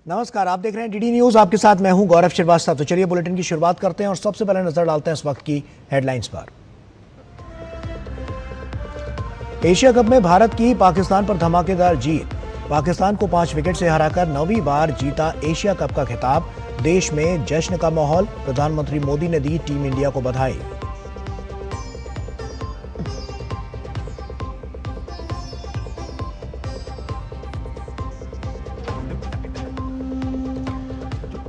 नमस्कार, आप देख रहे हैं डीडी न्यूज। आपके साथ मैं हूं गौरव श्रीवास्तव। तो चलिए बुलेटिन की शुरुआत करते हैं और सबसे पहले नजर डालते हैं इस वक्त की हेडलाइंस पर। एशिया कप में भारत की पाकिस्तान पर धमाकेदार जीत। पाकिस्तान को 5 विकेट से हराकर 9वीं बार जीता एशिया कप का खिताब। देश में जश्न का माहौल। प्रधानमंत्री मोदी ने दी टीम इंडिया को बधाई।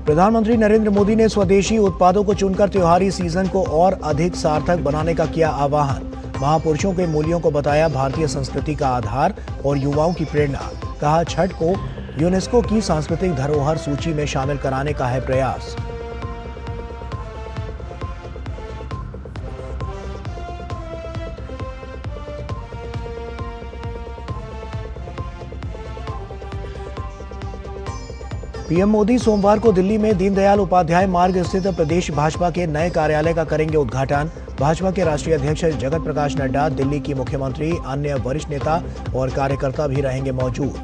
प्रधानमंत्री नरेंद्र मोदी ने स्वदेशी उत्पादों को चुनकर त्योहारी सीजन को और अधिक सार्थक बनाने का किया आह्वान। महापुरुषों के मूल्यों को बताया भारतीय संस्कृति का आधार और युवाओं की प्रेरणा। कहा, छठ को यूनेस्को की सांस्कृतिक धरोहर सूची में शामिल कराने का है प्रयास। पीएम मोदी सोमवार को दिल्ली में दीनदयाल उपाध्याय मार्ग स्थित प्रदेश भाजपा के नए कार्यालय का करेंगे उद्घाटन। भाजपा के राष्ट्रीय अध्यक्ष जगत प्रकाश नड्डा, दिल्ली की मुख्यमंत्री, अन्य वरिष्ठ नेता और कार्यकर्ता भी रहेंगे मौजूद।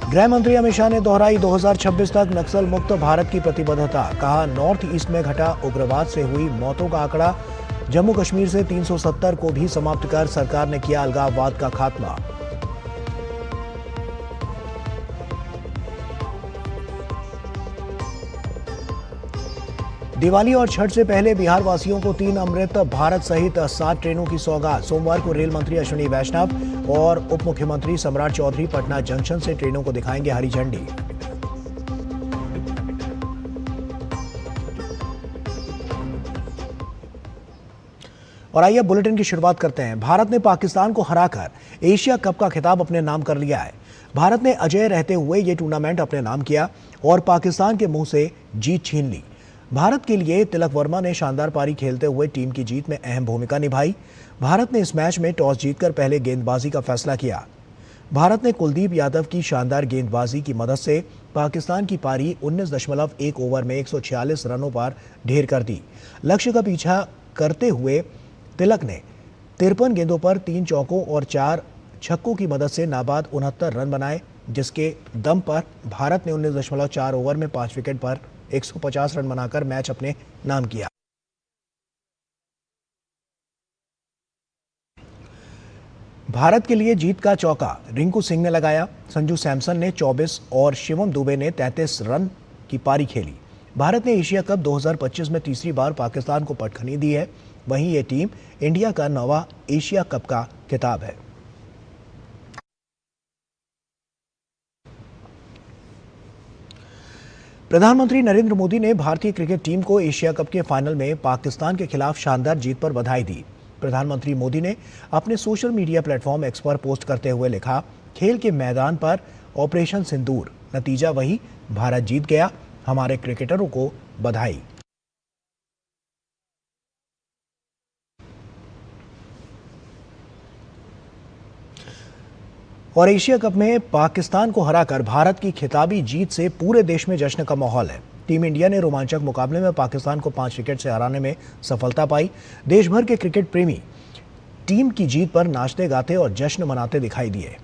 गृह मंत्री अमित शाह ने दोहराई 2026 तक नक्सल मुक्त भारत की प्रतिबद्धता। कहा, नॉर्थ ईस्ट में घटा उग्रवाद से हुई मौतों का आंकड़ा। जम्मू कश्मीर से 370 को भी समाप्त कर सरकार ने किया अलगाववाद का खात्मा। दिवाली और छठ से पहले बिहार वासियों को 3 अमृत भारत सहित 7 ट्रेनों की सौगात। सोमवार को रेल मंत्री अश्विनी वैष्णव और उप मुख्यमंत्री सम्राट चौधरी पटना जंक्शन से ट्रेनों को दिखाएंगे हरी झंडी। और आइए बुलेटिन की शुरुआत करते हैं। भारत ने पाकिस्तान को हराकर एशिया कप का खिताब अपने नाम कर लिया है। भारत ने अजेय रहते हुए ये टूर्नामेंट अपने नाम किया और पाकिस्तान के मुंह से जीत छीन ली। भारत के लिए तिलक वर्मा ने शानदार पारी खेलते हुए टीम की जीत में अहम भूमिका निभाई। भारत ने इस मैच में टॉस जीतकर पहले गेंदबाजी का फैसला किया। भारत ने कुलदीप यादव की शानदार गेंदबाजी की मदद से पाकिस्तान की पारी 19.1 ओवर में 146 रनों पर ढेर कर दी। लक्ष्य का पीछा करते हुए तिलक ने 53 गेंदों पर 3 चौकों और 4 छक्कों की मदद से नाबाद 69 रन बनाए, जिसके दम पर भारत ने 19.4 ओवर में 5 विकेट पर 150 रन बनाकर मैच अपने नाम किया। भारत के लिए जीत का चौका रिंकू सिंह ने लगाया। संजू सैमसन ने 24 और शिवम दुबे ने 33 रन की पारी खेली। भारत ने एशिया कप 2025 में तीसरी बार पाकिस्तान को पटखनी दी है। वहीं ये टीम इंडिया का 9वां एशिया कप का खिताब है। प्रधानमंत्री नरेंद्र मोदी ने भारतीय क्रिकेट टीम को एशिया कप के फाइनल में पाकिस्तान के खिलाफ शानदार जीत पर बधाई दी। प्रधानमंत्री मोदी ने अपने सोशल मीडिया प्लेटफॉर्म एक्स पर पोस्ट करते हुए लिखा, खेल के मैदान पर ऑपरेशन सिंदूर, नतीजा वही, भारत जीत गया, हमारे क्रिकेटरों को बधाई। और एशिया कप में पाकिस्तान को हराकर भारत की खिताबी जीत से पूरे देश में जश्न का माहौल है। टीम इंडिया ने रोमांचक मुकाबले में पाकिस्तान को 5 विकेट से हराने में सफलता पाई। देश भर के क्रिकेट प्रेमी टीम की जीत पर नाचते गाते और जश्न मनाते दिखाई दिए।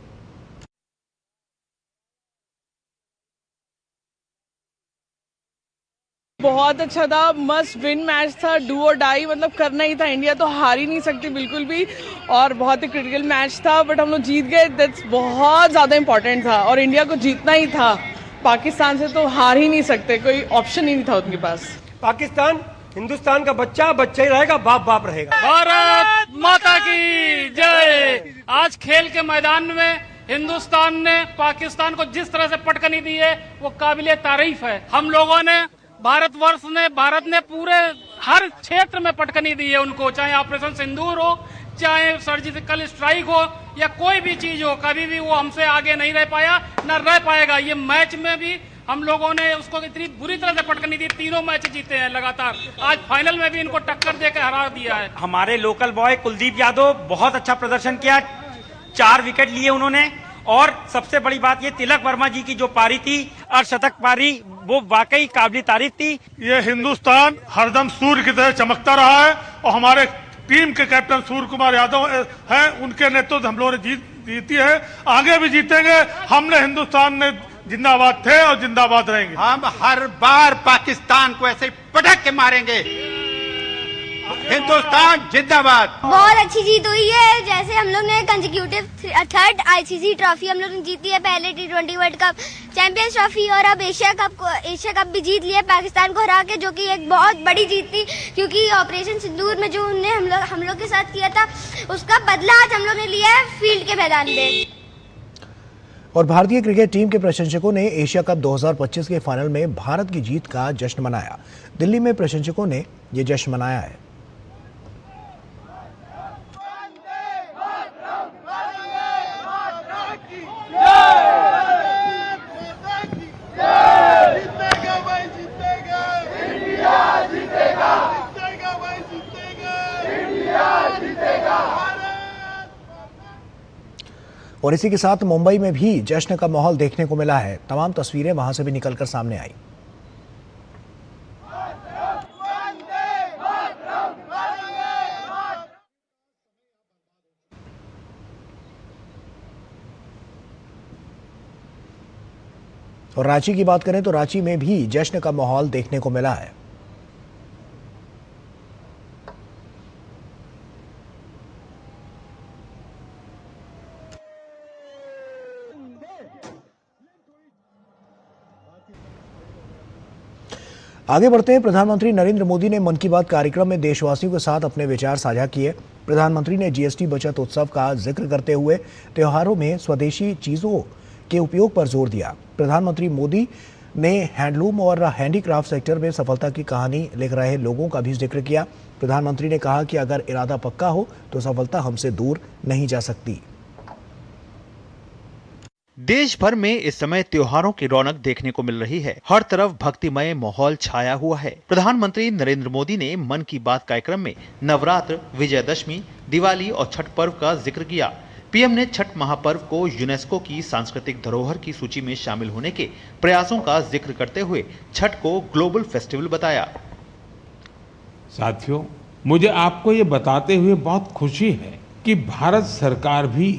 बहुत अच्छा था, मस्ट विन मैच था, डू और डाई, मतलब करना ही था। इंडिया तो हार ही नहीं सकती बिल्कुल भी, और बहुत ही क्रिटिकल मैच था, बट हम लोग जीत गए। दैट्स बहुत ज़्यादा इंपॉर्टेंट था और इंडिया को जीतना ही था। पाकिस्तान से तो हार ही नहीं सकते, कोई ऑप्शन ही नहीं था उनके पास। पाकिस्तान हिंदुस्तान का बच्चा बच्चा ही रहेगा, बाप बाप रहेगा। भारत माता की जय। आज खेल के मैदान में हिंदुस्तान ने पाकिस्तान को जिस तरह से पटकनी दी है वो काबिले तारीफ है। हम लोगों ने भारत ने पूरे हर क्षेत्र में पटकनी दी है उनको, चाहे ऑपरेशन सिंदूर हो, चाहे सर्जिकल स्ट्राइक हो या कोई भी चीज हो, कभी भी वो हमसे आगे नहीं रह पाया, न रह पाएगा। ये मैच में भी हम लोगों ने उसको इतनी बुरी तरह से पटकनी दी, 3 मैच जीते हैं लगातार। आज फाइनल में भी इनको टक्कर देकर हरा दिया है। हमारे लोकल बॉय कुलदीप यादव बहुत अच्छा प्रदर्शन किया, 4 विकेट लिए उन्होंने। और सबसे बड़ी बात ये तिलक वर्मा जी की जो पारी थी, अर्धशतक पारी, वो वाकई काबिल तारीफ थी। ये हिंदुस्तान हरदम सूर्य की तरह चमकता रहा है और हमारे टीम के कैप्टन सूर्य कुमार यादव हैं, उनके नेतृत्व से हम लोगों ने जीती है, आगे भी जीतेंगे। हमने हिंदुस्तान में जिंदाबाद थे और जिंदाबाद रहेंगे। हम हर बार पाकिस्तान को ऐसे पटक के मारेंगे। हिंदुस्तान जिंदाबाद। बहुत अच्छी जीत हुई है, जैसे हम लोग ने कंसेक्यूटिव थर्ड आईसीसी ट्रॉफी हम लोग ने जीती है, पहले T20 world cup, champions trophy और अब एशिया कप भी जीत लिया पाकिस्तान को हरा के, जो कि एक बहुत बड़ी जीत थी, क्योंकि ऑपरेशन सिंदूर में जो उन्होंने हम लोग के साथ किया था उसका बदला आज हम लोग ने लिया है फील्ड के मैदान में। और भारतीय क्रिकेट टीम के प्रशंसकों ने एशिया कप 2025 के फाइनल में भारत की जीत का जश्न मनाया। दिल्ली में प्रशंसकों ने ये जश्न मनाया है। और इसी के साथ मुंबई में भी जश्न का माहौल देखने को मिला है। तमाम तस्वीरें वहां से भी निकलकर सामने आई। और रांची की बात करें तो रांची में भी जश्न का माहौल देखने को मिला है। आगे बढ़ते हैं। प्रधानमंत्री नरेंद्र मोदी ने मन की बात कार्यक्रम में देशवासियों के साथ अपने विचार साझा किए। प्रधानमंत्री ने जीएसटी बचत उत्सव का जिक्र करते हुए त्योहारों में स्वदेशी चीजों के उपयोग पर जोर दिया। प्रधानमंत्री मोदी ने हैंडलूम और हैंडीक्राफ्ट सेक्टर में सफलता की कहानी लिख रहे लोगों का भी जिक्र किया। प्रधानमंत्री ने कहा कि अगर इरादा पक्का हो तो सफलता हमसे दूर नहीं जा सकती। देश भर में इस समय त्योहारों की रौनक देखने को मिल रही है। हर तरफ भक्तिमय माहौल छाया हुआ है। प्रधानमंत्री नरेंद्र मोदी ने मन की बात कार्यक्रम में नवरात्र, विजयदशमी, दिवाली और छठ पर्व का जिक्र किया। पीएम ने छठ महापर्व को यूनेस्को की सांस्कृतिक धरोहर की सूची में शामिल होने के प्रयासों का जिक्र करते हुए छठ को ग्लोबल फेस्टिवल बताया। साथियों, मुझे आपको ये बताते हुए बहुत खुशी है कि भारत सरकार भी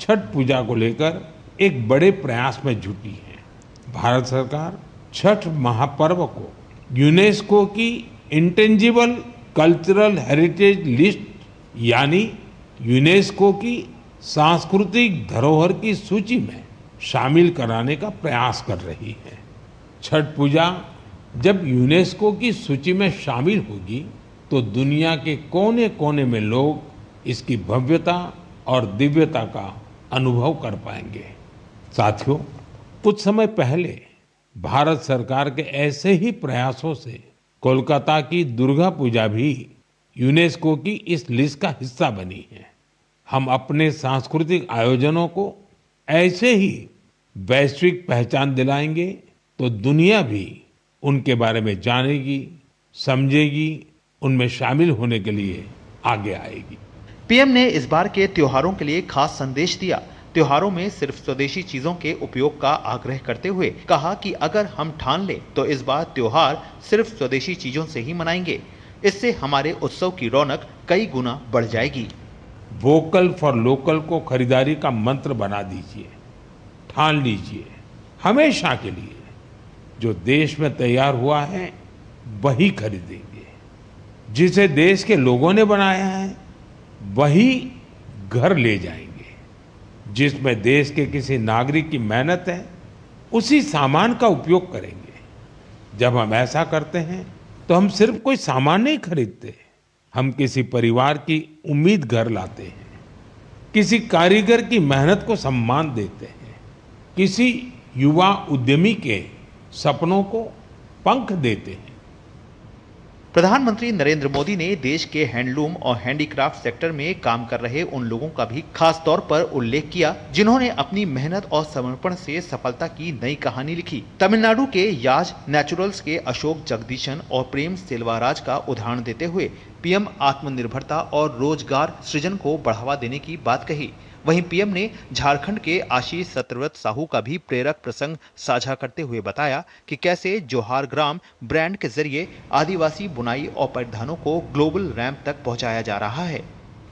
छठ पूजा को लेकर एक बड़े प्रयास में जुटी है। भारत सरकार छठ महापर्व को यूनेस्को की इंटेंजिबल कल्चरल हेरिटेज लिस्ट यानी यूनेस्को की सांस्कृतिक धरोहर की सूची में शामिल कराने का प्रयास कर रही है। छठ पूजा जब यूनेस्को की सूची में शामिल होगी तो दुनिया के कोने कोने में लोग इसकी भव्यता और दिव्यता का अनुभव कर पाएंगे। साथियों, कुछ समय पहले भारत सरकार के ऐसे ही प्रयासों से कोलकाता की दुर्गा पूजा भी यूनेस्को की इस लिस्ट का हिस्सा बनी है। हम अपने सांस्कृतिक आयोजनों को ऐसे ही वैश्विक पहचान दिलाएंगे तो दुनिया भी उनके बारे में जानेगी, समझेगी, उनमें शामिल होने के लिए आगे आएगी। पीएम ने इस बार के त्योहारों के लिए खास संदेश दिया। त्योहारों में सिर्फ स्वदेशी चीजों के उपयोग का आग्रह करते हुए कहा कि अगर हम ठान लें तो इस बार त्योहार सिर्फ स्वदेशी चीजों से ही मनाएंगे। इससे हमारे उत्सव की रौनक कई गुना बढ़ जाएगी। वोकल फॉर लोकल को खरीदारी का मंत्र बना दीजिए। ठान लीजिए हमेशा के लिए जो देश में तैयार हुआ है वही खरीदेंगे। जिसे देश के लोगों ने बनाया है वही घर ले जाएंगे। जिसमें देश के किसी नागरिक की मेहनत है उसी सामान का उपयोग करेंगे। जब हम ऐसा करते हैं तो हम सिर्फ कोई सामान नहीं खरीदते, हम किसी परिवार की उम्मीद घर लाते हैं, किसी कारीगर की मेहनत को सम्मान देते हैं, किसी युवा उद्यमी के सपनों को पंख देते हैं। प्रधानमंत्री नरेंद्र मोदी ने देश के हैंडलूम और हैंडीक्राफ्ट सेक्टर में काम कर रहे उन लोगों का भी खास तौर पर उल्लेख किया जिन्होंने अपनी मेहनत और समर्पण से सफलता की नई कहानी लिखी। तमिलनाडु के याज नेचुरल्स के अशोक जगदीशन और प्रेम सेल्वाराज का उदाहरण देते हुए पीएम आत्मनिर्भरता और रोजगार सृजन को बढ़ावा देने की बात कही। वहीं पीएम ने झारखंड के आशीष सत्यव्रत साहू का भी प्रेरक प्रसंग साझा करते हुए बताया कि कैसे जोहार ग्राम ब्रांड के जरिए आदिवासी बुनाई और परिधानों को ग्लोबल रैंप तक पहुंचाया जा रहा है।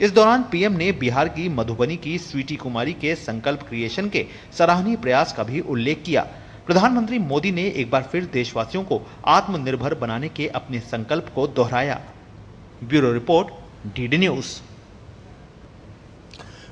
इस दौरान पीएम ने बिहार की मधुबनी की स्वीटी कुमारी के संकल्प क्रिएशन के सराहनीय प्रयास का भी उल्लेख किया। प्रधानमंत्री मोदी ने एक बार फिर देशवासियों को आत्मनिर्भर बनाने के अपने संकल्प को दोहराया। Bureau report, DD news.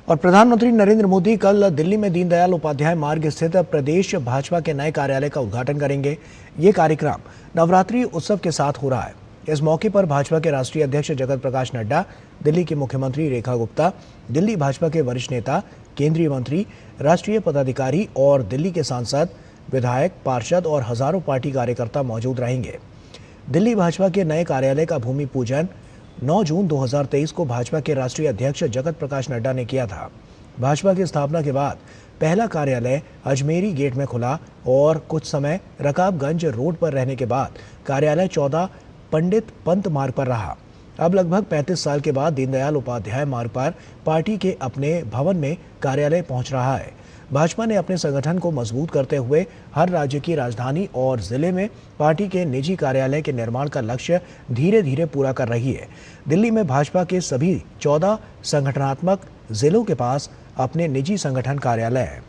और प्रधानमंत्री नरेंद्र मोदी कल दिल्ली में दीनदयाल उपाध्याय मार्ग स्थित प्रदेश भाजपा के नए कार्यालय का उद्घाटन करेंगे। ये कार्यक्रम नवरात्रि उत्सव के साथ हो रहा है। इस मौके पर भाजपा के राष्ट्रीय अध्यक्ष जगत प्रकाश नड्डा, दिल्ली की मुख्यमंत्री रेखा गुप्ता, दिल्ली भाजपा के वरिष्ठ नेता, केंद्रीय मंत्री, राष्ट्रीय पदाधिकारी और दिल्ली के सांसद, विधायक, पार्षद और हजारों पार्टी कार्यकर्ता मौजूद रहेंगे। दिल्ली भाजपा के नए कार्यालय का भूमि पूजन 9 जून 2023 को भाजपा के राष्ट्रीय अध्यक्ष जगत प्रकाश नड्डा ने किया था। भाजपा की स्थापना के बाद पहला कार्यालय अजमेरी गेट में खुला और कुछ समय रकाबगंज रोड पर रहने के बाद कार्यालय 14 पंडित पंत मार्ग पर रहा। अब लगभग 35 साल के बाद दीनदयाल उपाध्याय मार्ग पर पार्टी के अपने भवन में कार्यालय पहुंच रहा है। भाजपा ने अपने संगठन को मजबूत करते हुए हर राज्य की राजधानी और जिले में पार्टी के निजी कार्यालय के निर्माण का लक्ष्य धीरे धीरे पूरा कर रही है। दिल्ली में भाजपा के सभी 14 संगठनात्मक जिलों के पास अपने निजी संगठन कार्यालय हैं।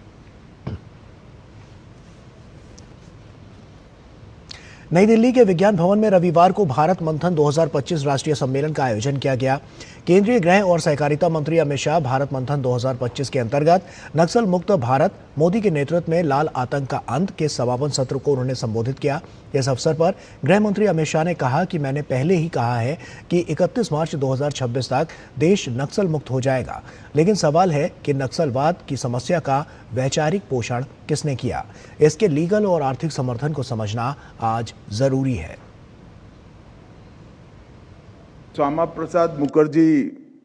नई दिल्ली के विज्ञान भवन में रविवार को भारत मंथन 2025 राष्ट्रीय सम्मेलन का आयोजन किया गया। केंद्रीय गृह और सहकारिता मंत्री अमित शाह भारत मंथन 2025 के अंतर्गत नक्सल मुक्त भारत, मोदी के नेतृत्व में लाल आतंक का अंत के समापन सत्र को उन्होंने संबोधित किया। इस अवसर पर गृह मंत्री अमित शाह ने कहा कि मैंने पहले ही कहा है कि 31 मार्च 2026 तक देश नक्सल मुक्त हो जाएगा, लेकिन सवाल है कि नक्सलवाद की समस्या का वैचारिक पोषण किसने किया। इसके लीगल और आर्थिक समर्थन को समझना आज जरूरी है। श्यामा प्रसाद मुखर्जी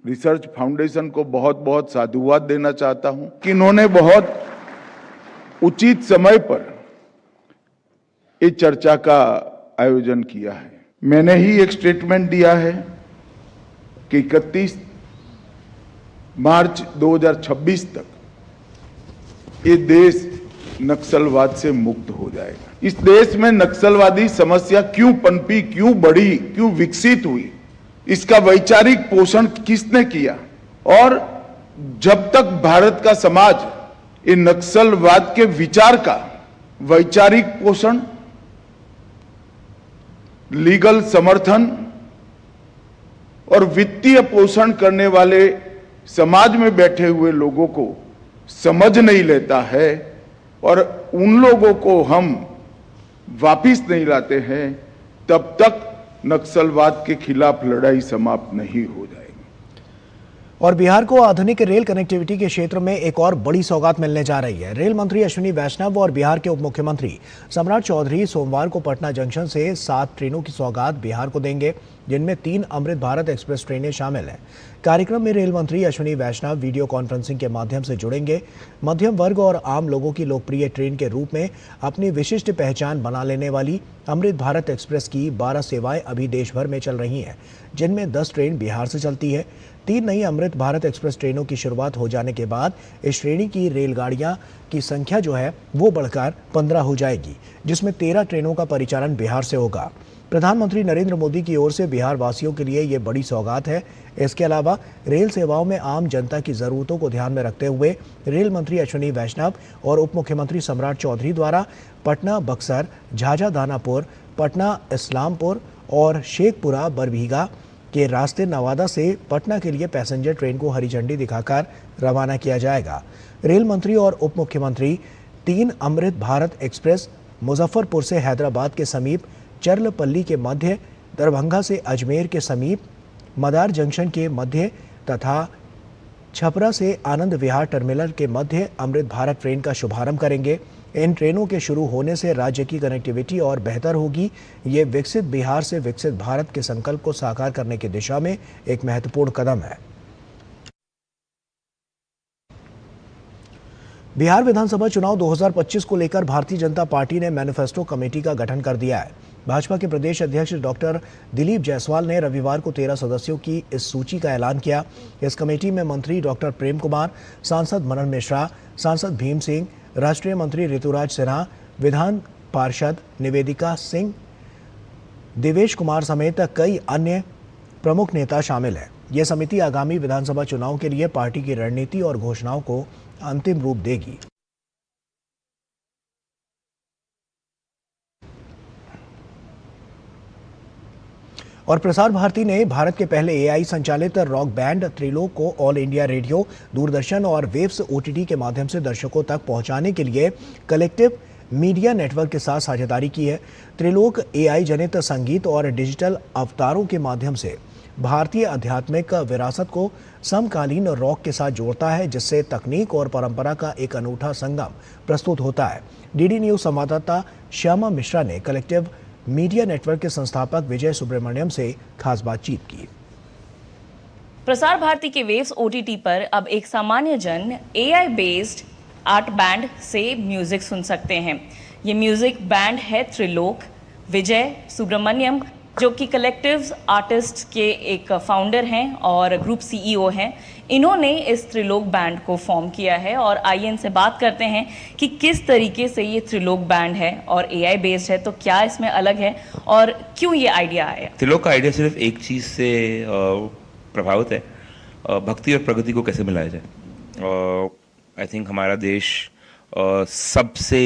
रिसर्च फाउंडेशन को बहुत बहुत साधुवाद देना चाहता हूं कि इन्होंने बहुत उचित समय पर इस चर्चा का आयोजन किया है। मैंने ही एक स्टेटमेंट दिया है कि 31 मार्च 2026 तक ये देश नक्सलवाद से मुक्त हो जाएगा। इस देश में नक्सलवादी समस्या क्यों पनपी, क्यों बढ़ी, क्यों विकसित हुई, इसका वैचारिक पोषण किसने किया, और जब तक भारत का समाज ये नक्सलवाद के विचार का वैचारिक पोषण, लीगल समर्थन और वित्तीय पोषण करने वाले समाज में बैठे हुए लोगों को समझ नहीं लेता है और उन लोगों को हम वापिस नहीं लाते हैं, तब तक नक्सलवाद के खिलाफ लड़ाई समाप्त नहीं हो जाएगी। और बिहार को आधुनिक रेल कनेक्टिविटी के क्षेत्र में एक और बड़ी सौगात मिलने जा रही है। रेल मंत्री अश्विनी वैष्णव और बिहार के उप मुख्यमंत्री सम्राट चौधरी सोमवार को पटना जंक्शन से 7 ट्रेनों की सौगात बिहार को देंगे, जिनमें 3 अमृत भारत एक्सप्रेस ट्रेनें शामिल हैं। कार्यक्रम में रेल मंत्री अश्विनी वैष्णव वीडियो कॉन्फ्रेंसिंग के माध्यम से जुड़ेंगे। मध्यम वर्ग और आम लोगों की लोकप्रिय ट्रेन के रूप में अपनी विशिष्ट पहचान बना लेने वाली अमृत भारत एक्सप्रेस की 12 सेवाएं अभी देश भर में चल रही हैं, जिनमें 10 ट्रेन बिहार से चलती है। 3 नई अमृत भारत एक्सप्रेस ट्रेनों की शुरुआत हो जाने के बाद इस श्रेणी की रेलगाड़ियां की संख्या जो है वो बढ़कर 15 हो जाएगी, जिसमें 13 ट्रेनों का परिचालन बिहार से होगा। प्रधानमंत्री नरेंद्र मोदी की ओर से बिहार वासियों के लिए ये बड़ी सौगात है। इसके अलावा रेल सेवाओं में आम जनता की जरूरतों को ध्यान में रखते हुए रेल मंत्री अश्विनी वैष्णव और उप मुख्यमंत्री सम्राट चौधरी द्वारा पटना बक्सर, झाझा दानापुर, पटना इस्लामपुर और शेखपुरा बरबीघा के रास्ते नवादा से पटना के लिए पैसेंजर ट्रेन को हरी झंडी दिखाकर रवाना किया जाएगा। रेल मंत्री और उप मुख्यमंत्री 3 अमृत भारत एक्सप्रेस मुजफ्फरपुर से हैदराबाद के समीप, चर्लपल्ली के मध्य, दरभंगा से अजमेर के समीप, मदार जंक्शन के मध्य तथा छपरा से आनंद विहार टर्मिनल के मध्य अमृत भारत ट्रेन का शुभारंभ करेंगे। इन ट्रेनों के शुरू होने से राज्य की कनेक्टिविटी और बेहतर होगी। ये विकसित बिहार से विकसित भारत के संकल्प को साकार करने की दिशा में एक महत्वपूर्ण कदम है। बिहार विधानसभा चुनाव 2025 को लेकर भारतीय जनता पार्टी ने मैनिफेस्टो कमेटी का गठन कर दिया है। भाजपा के प्रदेश अध्यक्ष डॉक्टर दिलीप जायसवाल ने रविवार को 13 सदस्यों की इस सूची का ऐलान किया। इस कमेटी में मंत्री डॉक्टर प्रेम कुमार, सांसद मनन मिश्रा, सांसद भीम सिंह, राष्ट्रीय मंत्री ऋतुराज सिन्हा, विधान पार्षद निवेदिका सिंह, देवेश कुमार समेत कई अन्य प्रमुख नेता शामिल हैं। यह समिति आगामी विधानसभा चुनाव के लिए पार्टी की रणनीति और घोषणाओं को अंतिम रूप देगी। और प्रसार भारती ने भारत के पहले एआई संचालित रॉक बैंड त्रिलोक को ऑल इंडिया रेडियो, दूरदर्शन और वेव्स ओटीटी के माध्यम से दर्शकों तक पहुंचाने के लिए कलेक्टिव मीडिया नेटवर्क के साथ साझेदारी की है। त्रिलोक एआई जनित संगीत और डिजिटल अवतारों के माध्यम से भारतीय आध्यात्मिक विरासत को समकालीन रॉक के साथ जोड़ता है, जिससे तकनीक और परंपरा का एक अनूठा संगम प्रस्तुत होता है। डीडी न्यूज संवाददाता श्यामा मिश्रा ने कलेक्टिव मीडिया नेटवर्क के संस्थापक विजय सुब्रमण्यम से खास बातचीत की। प्रसार भारती के वेव्स ओटीटी पर अब एक सामान्य जन एआई बेस्ड आर्ट बैंड से म्यूजिक सुन सकते हैं। ये म्यूजिक बैंड है त्रिलोक। विजय सुब्रमण्यम जो कि कलेक्टिव आर्टिस्ट के एक फाउंडर हैं और ग्रुप सीईओ हैं, इन्होंने इस त्रिलोक बैंड को फॉर्म किया है। और आइए इनसे बात करते हैं कि किस तरीके से ये त्रिलोक बैंड है और एआई बेस्ड है, तो क्या इसमें अलग है और क्यों ये आइडिया आया। त्रिलोक का आइडिया सिर्फ एक चीज़ से प्रभावित है, भक्ति और प्रगति को कैसे मिलाया जाए। आई थिंक हमारा देश सबसे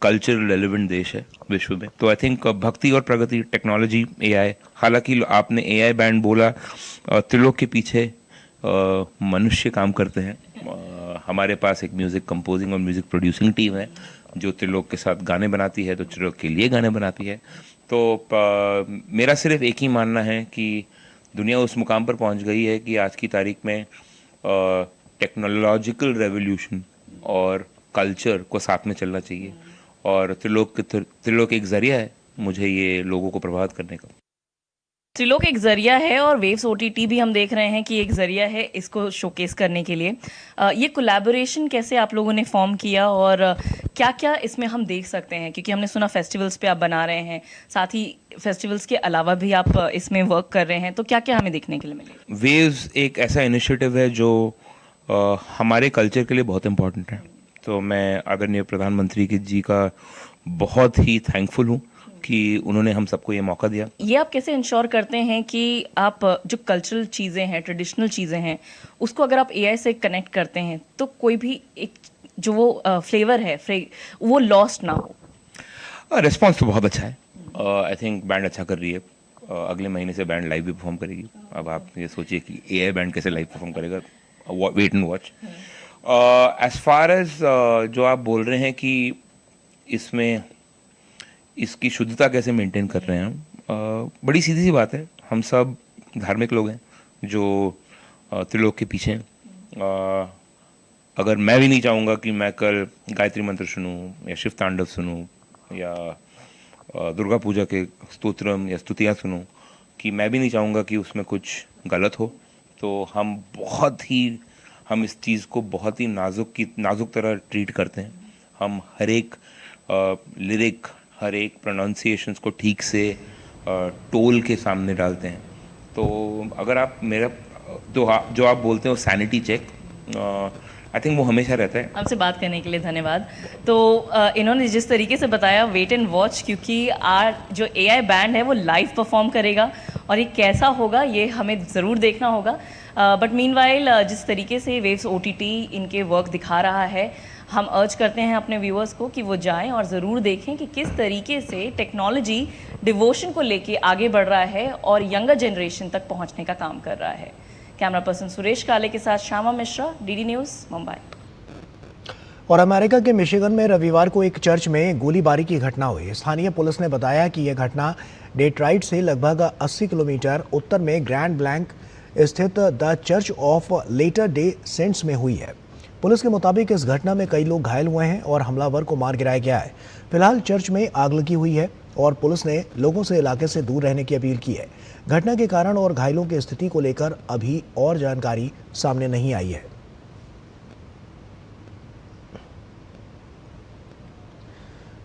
कल्चरल रेलेवेंट देश है विश्व में, तो आई थिंक भक्ति और प्रगति, टेक्नोलॉजी, एआई, हालांकि आपने एआई बैंड बोला, त्रिलोक के पीछे मनुष्य काम करते हैं। हमारे पास एक म्यूज़िक कंपोजिंग और म्यूज़िक प्रोड्यूसिंग टीम है जो त्रिलोक के साथ गाने बनाती है, तो त्रिलोक के लिए गाने बनाती है। तो मेरा सिर्फ एक ही मानना है कि दुनिया उस मुकाम पर पहुंच गई है कि आज की तारीख में टेक्नोलॉजिकल रेवोल्यूशन और कल्चर को साथ में चलना चाहिए, और त्रिलोक एक जरिया है मुझे ये लोगों को प्रभावित करने का। त्रिलोक एक जरिया है और वेव्स ओटीटी भी हम देख रहे हैं कि एक जरिया है इसको शोकेस करने के लिए। ये कोलैबोरेशन कैसे आप लोगों ने फॉर्म किया और क्या क्या इसमें हम देख सकते हैं, क्योंकि हमने सुना फेस्टिवल्स पे आप बना रहे हैं, साथ ही फेस्टिवल्स के अलावा भी आप इसमें वर्क कर रहे हैं, तो क्या क्या हमें देखने के लिए मिलेगा। वेव्स एक ऐसा इनिशिएटिव है जो हमारे कल्चर के लिए बहुत इम्पोर्टेंट है। तो मैं आदरणीय प्रधानमंत्री जी का बहुत ही थैंकफुल हूँ कि उन्होंने हम सबको ये मौका दिया। ये आप कैसे इंश्योर करते हैं कि आप जो कल्चरल चीज़ें हैं, ट्रेडिशनल चीज़ें हैं, उसको अगर आप एआई से कनेक्ट करते हैं तो कोई भी एक जो वो फ्लेवर है वो लॉस्ट ना हो। रिस्पॉन्स तो बहुत अच्छा है। आई थिंक बैंड अच्छा कर रही है। अगले महीने से बैंड लाइव भी परफॉर्म करेगी। अब आप ये सोचिए कि एआई बैंड कैसे लाइव परफॉर्म करेगा, wait and watch. As far as जो आप बोल रहे हैं कि इसमें इसकी शुद्धता कैसे मेंटेन कर रहे हैं, बड़ी सीधी सी बात है। हम सब धार्मिक लोग हैं जो त्रिलोक के पीछे हैं। अगर मैं भी नहीं चाहूँगा कि मैं कल गायत्री मंत्र सुनूं या शिव तांडव सुनूं या दुर्गा पूजा के स्तोत्रम या स्तुतियाँ सुनूं, कि मैं भी नहीं चाहूँगा कि उसमें कुछ गलत हो, तो हम इस चीज़ को बहुत ही नाजुक तरह ट्रीट करते हैं। हम हर एक लिरिक, हर एक प्रोनाउंसिएशंस को ठीक से टोल के सामने डालते हैं। तो अगर आप मेरा जो आप बोलते हो सैनिटी चेक, आई थिंक वो हमेशा रहता है। आपसे बात करने के लिए धन्यवाद। तो इन्होंने जिस तरीके से बताया, वेट एंड वॉच, क्योंकि जो एआई बैंड है वो लाइव परफॉर्म करेगा और ये कैसा होगा ये हमें ज़रूर देखना होगा। बट मीनवाइल जिस तरीके से वेव्स ओटीटी इनके वर्क दिखा रहा है, हम अर्ज करते हैं अपने व्यूअर्स को कि वो जाएं और ज़रूर देखें कि किस तरीके से टेक्नोलॉजी डिवोशन को लेके आगे बढ़ रहा है और यंगर जनरेशन तक पहुंचने का काम कर रहा है। कैमरा पर्सन सुरेश काले के साथ श्यामा मिश्रा, डीडी न्यूज़, मुंबई। और अमेरिका के मिशिगन में रविवार को एक चर्च में गोलीबारी की घटना हुई। स्थानीय पुलिस ने बताया कि यह घटना डेट्रॉइट से लगभग 80 किलोमीटर उत्तर में ग्रैंड ब्लैंक स्थित the Church of Latter Day Saints में हुई है। पुलिस के मुताबिक इस घटना में कई लोग घायल हुए हैं और हमलावर को मार गिराया गया है। फिलहाल चर्च में आग लगी हुई है और पुलिस ने लोगों से इलाके से दूर रहने की अपील की है। घटना के कारण और घायलों की स्थिति को लेकर अभी और जानकारी सामने नहीं आई है।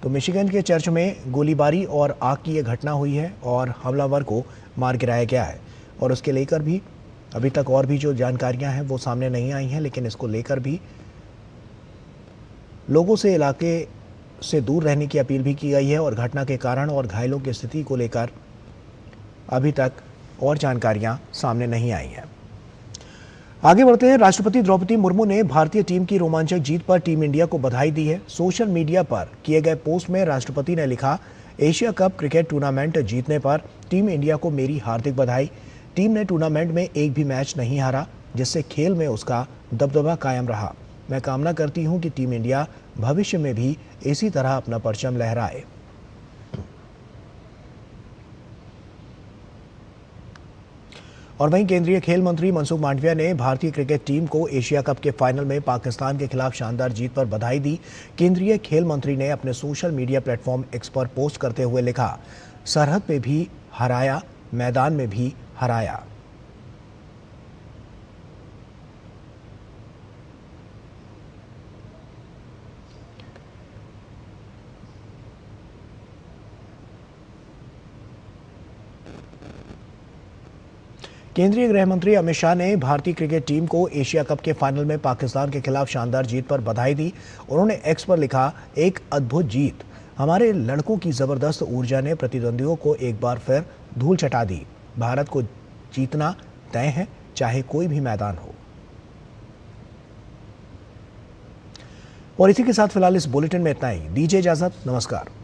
तो मिशिगन के चर्च में गोलीबारी और आग की ये घटना हुई है और हमलावर को मार गिराया गया है और उसके लेकर भी अभी तक और भी जो जानकारियां हैं वो सामने नहीं आई हैं, लेकिन इसको लेकर भी लोगों से इलाके से दूर रहने की अपील भी की गई है और घटना के कारण और घायलों की स्थिति को लेकर अभी तक और जानकारियां सामने नहीं आई हैं। आगे बढ़ते हैं। राष्ट्रपति द्रौपदी मुर्मू ने भारतीय टीम की रोमांचक जीत पर टीम इंडिया को बधाई दी है। सोशल मीडिया पर किए गए पोस्ट में राष्ट्रपति ने लिखा, एशिया कप क्रिकेट टूर्नामेंट जीतने पर टीम इंडिया को मेरी हार्दिक बधाई। टीम ने टूर्नामेंट में एक भी मैच नहीं हारा, जिससे खेल में उसका दबदबा कायम रहा। मैं कामना करती हूं कि टीम इंडिया भविष्य में भी इसी तरह अपना परचम लहराए। और वहीं केंद्रीय खेल मंत्री मनसुख मांडविया ने भारतीय क्रिकेट टीम को एशिया कप के फाइनल में पाकिस्तान के खिलाफ शानदार जीत पर बधाई दी। केंद्रीय खेल मंत्री ने अपने सोशल मीडिया प्लेटफॉर्म एक्स पर पोस्ट करते हुए लिखा, सरहद पे भी हराया, मैदान में भी हराया। केंद्रीय गृह मंत्री अमित शाह ने भारतीय क्रिकेट टीम को एशिया कप के फाइनल में पाकिस्तान के खिलाफ शानदार जीत पर बधाई दी। उन्होंने एक्स पर लिखा, एक अद्भुत जीत, हमारे लड़कों की जबरदस्त ऊर्जा ने प्रतिद्वंदियों को एक बार फिर धूल चटा दी। भारत को जीतना तय है, चाहे कोई भी मैदान हो। और इसी के साथ फिलहाल इस बुलेटिन में इतना ही। दीजिए इजाजत, नमस्कार।